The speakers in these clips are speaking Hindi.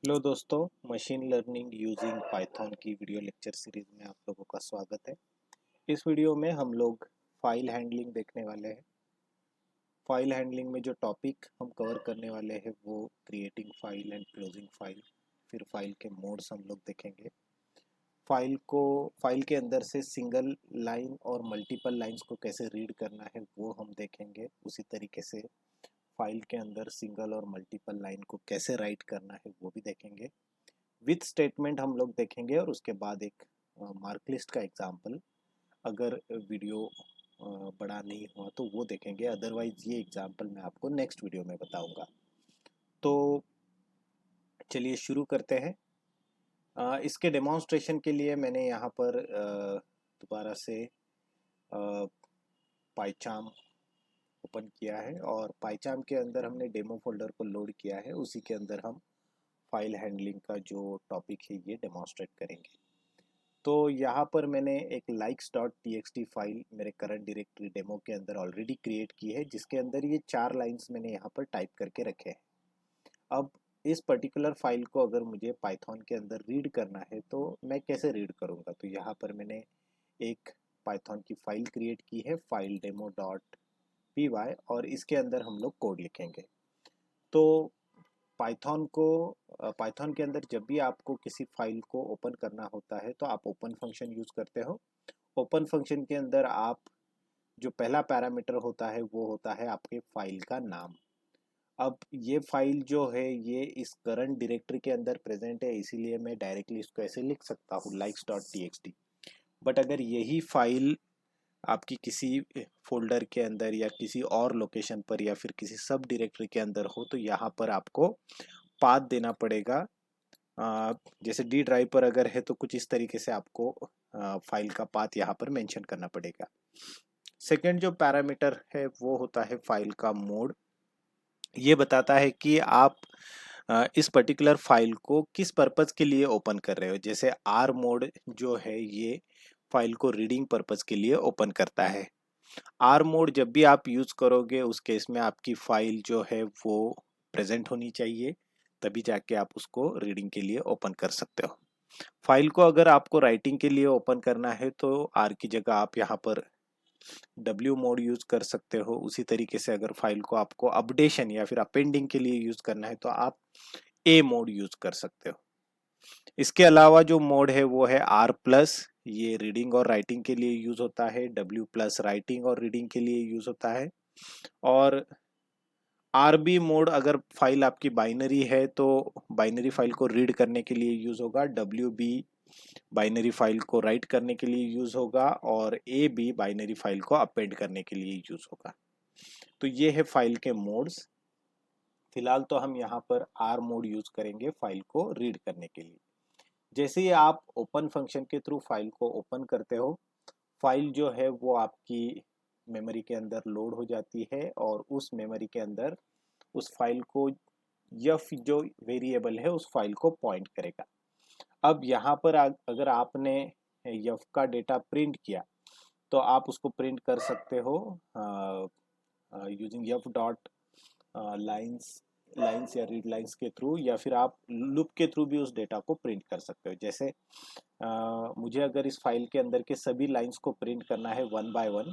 हेलो दोस्तों, मशीन लर्निंग यूजिंग पाइथन की वीडियो लेक्चर सीरीज में आप लोगों का स्वागत है। इस वीडियो में हम लोग फाइल हैंडलिंग देखने वाले हैं। फाइल हैंडलिंग में जो टॉपिक हम कवर करने वाले हैं वो creating file and closing file, फिर फाइल के मोड्स हम लोग देखेंगे। फाइल के अंदर से सिंगल लाइन और मल्टीपल लाइंस को कैसे रीड करना है वो हम देखेंगे। उसी तरीके से फाइल के अंदर सिंगल और मल्टीपल लाइन को कैसे राइट करना है वो भी देखेंगे। विथ स्टेटमेंट हम लोग देखेंगे और उसके बाद एक मार्क लिस्ट का एग्जाम्पल। अगर वीडियो बड़ा नहीं हुआ तो वो देखेंगे, अदरवाइज ये एग्जाम्पल मैं आपको नेक्स्ट वीडियो में बताऊंगा। तो चलिए शुरू करते हैं। इसके डेमोन्स्ट्रेशन के लिए मैंने यहाँ पर दोबारा से पाइचाम ओपन किया है और पाइचाम के अंदर हमने डेमो फोल्डर को लोड किया है। उसी के अंदर हम फाइल हैंडलिंग का जो टॉपिक है ये डेमोन्स्ट्रेट करेंगे। तो यहाँ पर मैंने एक likes.txt फाइल मेरे करंट डायरेक्टरी डेमो के अंदर ऑलरेडी क्रिएट की है, जिसके अंदर ये 4 लाइंस मैंने यहाँ पर टाइप करके रखे हैं। अब इस पर्टिकुलर फाइल को अगर मुझे पाइथन के अंदर रीड करना है तो मैं कैसे रीड करूँगा। तो यहाँ पर मैंने एक पाइथन की फाइल क्रिएट की है, file demo dot P Y, और इसके अंदर हम लोग कोड लिखेंगे। तो पाइथन के अंदर जब भी आपको किसी फाइल को ओपन करना होता है तो आप ओपन फंक्शन यूज करते हो। ओपन फंक्शन के अंदर आप जो पहला पैरामीटर होता है वो होता है आपके फाइल का नाम। अब ये फाइल जो है ये इस करंट डायरेक्टरी के अंदर प्रेजेंट है, इसीलिए मैं डायरेक्टली इसको ऐसे लिख सकता हूँ likes.txt। बट अगर यही फाइल आपकी किसी फोल्डर के अंदर या किसी और लोकेशन पर या फिर किसी सब डायरेक्टरी के अंदर हो तो यहाँ पर आपको पाथ देना पड़ेगा। जैसे डी ड्राइव पर अगर है तो कुछ इस तरीके से आपको फाइल का पाथ यहाँ पर मेंशन करना पड़ेगा। सेकंड जो पैरामीटर है वो होता है फाइल का मोड। ये बताता है कि आप इस पर्टिकुलर फाइल को किस पर्पज के लिए ओपन कर रहे हो। जैसे आर मोड जो है ये फाइल को रीडिंग पर्पज के लिए ओपन करता है। आर मोड जब भी आप यूज करोगे उस केस में आपकी फाइल जो है वो प्रेजेंट होनी चाहिए, तभी जाके आप उसको रीडिंग के लिए ओपन कर सकते हो। फाइल को अगर आपको राइटिंग के लिए ओपन करना है तो आर की जगह आप यहाँ पर डब्ल्यू मोड यूज कर सकते हो। उसी तरीके से अगर फाइल को आपको अपडेशन या फिर अपेंडिंग के लिए यूज करना है तो आप ए मोड यूज कर सकते हो। इसके अलावा जो मोड है वो है आर प्लस, ये रीडिंग और राइटिंग के लिए यूज होता है। डब्ल्यू प्लस राइटिंग और रीडिंग के लिए यूज होता है। और आरबी मोड अगर फाइल आपकी बाइनरी है तो बाइनरी फाइल को रीड करने के लिए यूज होगा। डब्ल्यू बी बाइनरी फाइल को राइट करने के लिए यूज होगा और ए बी बाइनरी फाइल को अपेंड करने के लिए यूज होगा। तो ये है फाइल के मोड्स। फिलहाल तो हम यहाँ पर आर मोड यूज करेंगे फाइल को रीड करने के लिए। जैसे ही आप ओपन फंक्शन के थ्रू फाइल को ओपन करते हो, फाइल जो है वो आपकी मेमोरी के अंदर लोड हो जाती है और उस मेमोरी के अंदर उस फाइल को यफ जो वेरिएबल है उस फाइल को पॉइंट करेगा। अब यहाँ पर अगर आपने यफ का डेटा प्रिंट किया तो आप उसको प्रिंट कर सकते हो using F dot lines lines या रीड लाइंस के थ्रू, या फिर आप लूप के थ्रू भी उस डेटा को प्रिंट कर सकते हो। जैसे मुझे अगर इस फाइल के अंदर के सभी लाइंस को प्रिंट करना है वन बाय वन,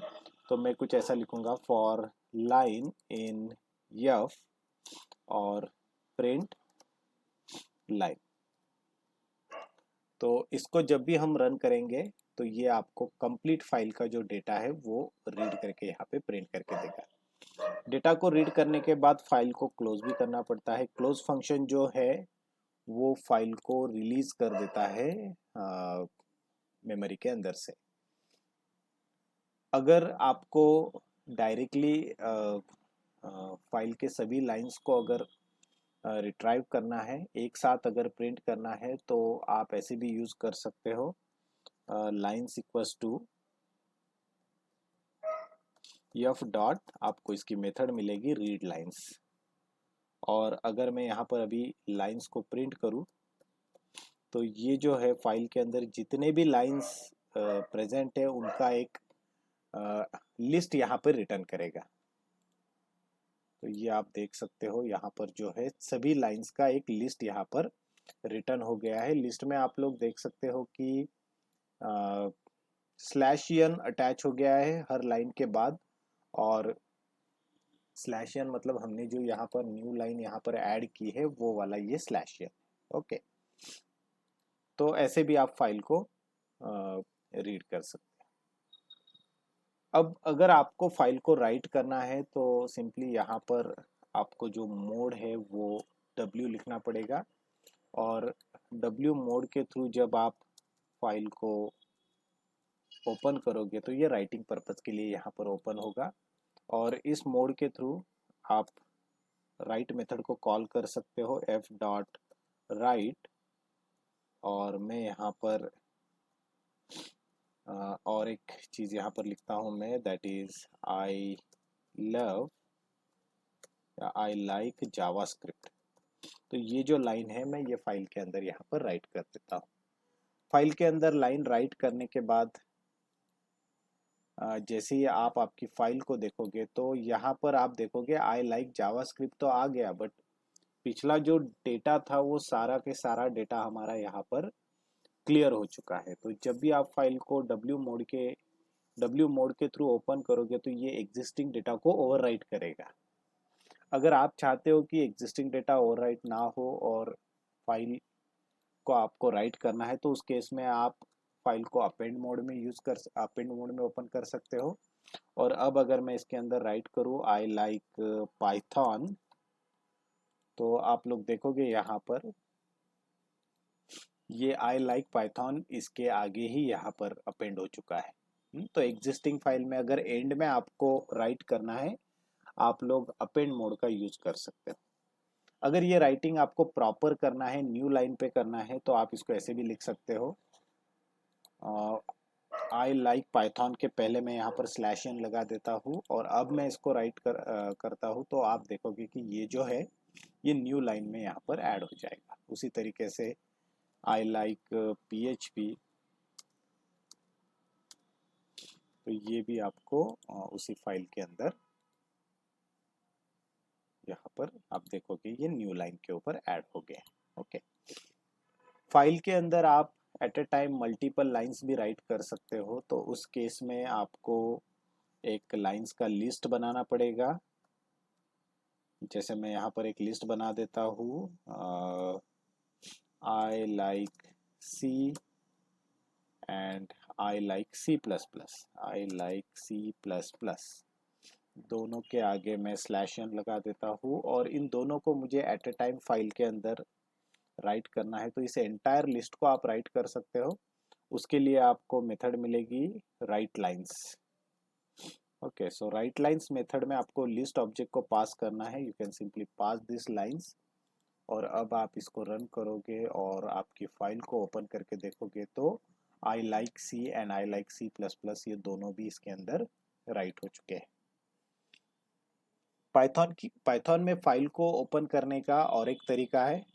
तो मैं कुछ ऐसा लिखूंगा, फॉर लाइन इन यफ और प्रिंट लाइन। तो इसको जब भी हम रन करेंगे तो ये आपको कंप्लीट फाइल का जो डेटा है वो रीड करके यहाँ पे प्रिंट करके देगा। डेटा को रीड करने के बाद फाइल को क्लोज भी करना पड़ता है। क्लोज फंक्शन जो है वो फाइल को रिलीज कर देता है मेमोरी के अंदर से। अगर आपको डायरेक्टली फाइल के सभी लाइंस को अगर रिट्राइव करना है, एक साथ अगर प्रिंट करना है, तो आप ऐसे भी यूज कर सकते हो। Lines equals to f dot, आपको इसकी मेथड मिलेगी रीड लाइंस। और अगर मैं यहाँ पर अभी लाइंस को प्रिंट करूँ तो ये जो है फाइल के अंदर जितने भी लाइंस प्रेजेंट है उनका एक लिस्ट यहाँ पर रिटर्न करेगा। तो ये आप देख सकते हो यहाँ पर जो है सभी लाइंस का एक लिस्ट यहाँ पर रिटर्न हो गया है। लिस्ट में आप लोग देख सकते हो कि स्लैश n अटैच हो गया है हर लाइन के बाद, और स्लैश n मतलब हमने जो यहाँ पर न्यू लाइन यहाँ पर ऐड की है वो वाला ये स्लैश n। ओके, तो ऐसे भी आप फाइल को रीड कर सकते हैं। अब अगर आपको फाइल को राइट करना है तो सिंपली यहाँ पर आपको जो मोड है वो W लिखना पड़ेगा, और W मोड के थ्रू जब आप फाइल को ओपन करोगे तो ये राइटिंग पर्पस के लिए यहाँ पर ओपन होगा, और इस मोड के थ्रू आप राइट मेथड को कॉल कर सकते हो f.write, और मैं यहाँ पर और एक चीज़ यहाँ पर लिखता हूँ मैं, that is I like JavaScript. तो ये जो लाइन है मैं ये फाइल के अंदर यहाँ पर राइट कर देता हूँ। फाइल के अंदर लाइन राइट करने के बाद जैसे ही आप आपकी फाइल को देखोगे तो यहाँ पर आप देखोगे आई लाइक जावास्क्रिप्ट तो आ गया, बट पिछला जो डेटा था वो सारा के सारा डेटा हमारा यहाँ पर क्लियर हो चुका है। तो जब भी आप फाइल को W मोड के थ्रू ओपन करोगे तो ये एग्जिस्टिंग डेटा को ओवरराइट करेगा। अगर आप चाहते हो कि एग्जिस्टिंग डेटा ओवरराइट ना हो और फाइल को आपको राइट करना है, तो उस केस में आप फाइल को अपेंड मोड में ओपन कर सकते हो। और अब अगर मैं इसके अंदर राइट करूँ आई लाइक पाइथन, तो आप लोग देखोगे यहाँ पर ये आई लाइक पाइथन इसके आगे ही यहाँ पर अपेंड हो चुका है। तो एग्जिस्टिंग फाइल में अगर एंड में आपको राइट करना है, आप लोग अपेंड मोड का यूज कर सकते हो। अगर ये राइटिंग आपको प्रॉपर करना है, न्यू लाइन पे करना है, तो आप इसको ऐसे भी लिख सकते हो, आई लाइक पाइथन के पहले मैं यहाँ पर स्लैश n लगा देता हूँ, और अब मैं इसको करता हूँ, तो आप देखोगे कि ये जो है ये न्यू लाइन में यहाँ पर ऐड हो जाएगा। उसी तरीके से आई लाइक PHP, तो ये भी आपको उसी फाइल के अंदर यहाँ पर आप देखोगे ये न्यू लाइन के ऊपर ऐड हो गया। ओके, फाइल के अंदर आप at a time multiple lines भी राइट कर सकते हो, तो उस केस में आपको एक लाइंस का लिस्ट बनाना पड़ेगा। जैसे मैं यहाँ पर एक लिस्ट बना देता हूँ, I like C and I like C++, I like C++, दोनों के आगे मैं स्लैश n लगा देता हूँ, और इन दोनों को मुझे एट ए टाइम फाइल के अंदर राइट करना है। तो इस एंटायर लिस्ट को आप राइट कर सकते हो। उसके लिए आपको मेथड मिलेगी राइट लाइंस। ओके, सो राइट लाइंस मेथड में आपको लिस्ट ऑब्जेक्ट को पास करना है। You can simply pass this lines, और अब आप इसको रन करोगे और आपकी फाइल को ओपन करके देखोगे तो I like C and I like C++ ये दोनों भी इसके अंदर राइट हो चुके हैं। पाइथन में फाइल को ओपन करने का और एक तरीका है,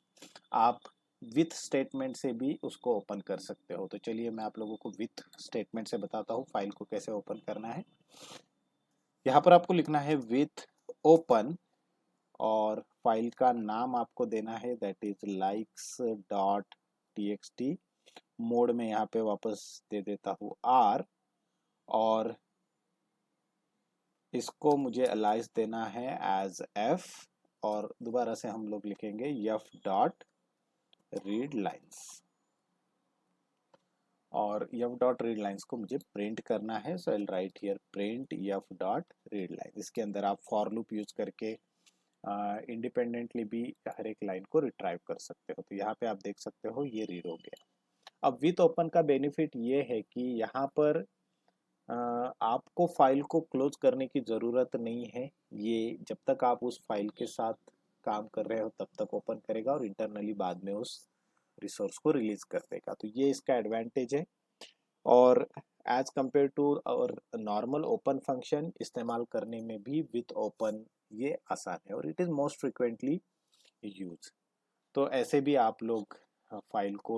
आप विथ स्टेटमेंट से भी उसको ओपन कर सकते हो। तो चलिए मैं आप लोगों को विथ स्टेटमेंट से बताता हूँ फाइल को कैसे ओपन करना है। यहाँ पर आपको लिखना है विथ ओपन, और फाइल का नाम आपको देना है दैट इज likes.txt। मोड में यहाँ पे वापस दे देता हूँ R, और इसको मुझे अलाइज देना है एज F, और दोबारा से हम लोग लिखेंगे f.readlines, और f.readlines को मुझे प्रिंट करना है। सो आई राइट हियर प्रिंट f.readlines। इसके अंदर आप फॉर लूप यूज करके इंडिपेंडेंटली भी हर एक लाइन को रिट्राइव कर सकते हो। तो यहाँ पे आप देख सकते हो ये रीड हो गया। अब विथ ओपन का बेनिफिट ये है कि यहाँ पर आपको फाइल को क्लोज करने की ज़रूरत नहीं है। ये जब तक आप उस फाइल के साथ काम कर रहे हो तब तक ओपन करेगा, और इंटरनली बाद में उस रिसोर्स को रिलीज कर देगा। तो ये इसका एडवांटेज है, और एज कंपेयर टू और नॉर्मल ओपन फंक्शन इस्तेमाल करने में भी विथ ओपन ये आसान है, और it is most frequently use. तो ऐसे भी आप लोग फाइल को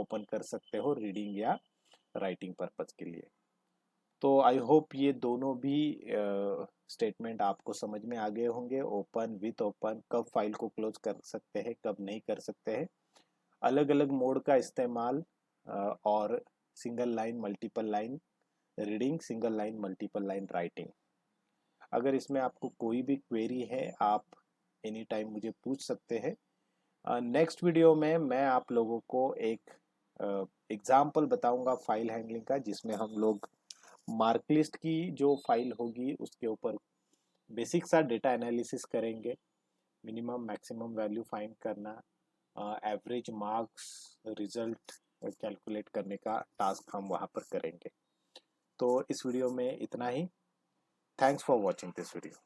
ओपन कर सकते हो रीडिंग या राइटिंग पर्पज के लिए। तो आई होप ये दोनों भी स्टेटमेंट आपको समझ में आ गए होंगे। ओपन, विथ ओपन, कब फाइल को क्लोज कर सकते हैं, कब नहीं कर सकते हैं। अलग अलग मोड का इस्तेमाल और single line multiple line reading, single line multiple line writing. अगर इसमें आपको कोई भी क्वेरी है आप एनी टाइम मुझे पूछ सकते हैं। नेक्स्ट वीडियो में मैं आप लोगों को एक एग्जाम्पल बताऊंगा फाइल हैंडलिंग का, जिसमें हम लोग मार्क लिस्ट की जो फाइल होगी उसके ऊपर बेसिक सा डेटा एनालिसिस करेंगे, मिनिमम मैक्सिमम वैल्यू फाइंड करना, एवरेज मार्क्स रिजल्ट कैलकुलेट करने का टास्क हम वहाँ पर करेंगे। तो इस वीडियो में इतना ही। Thanks for watching this video.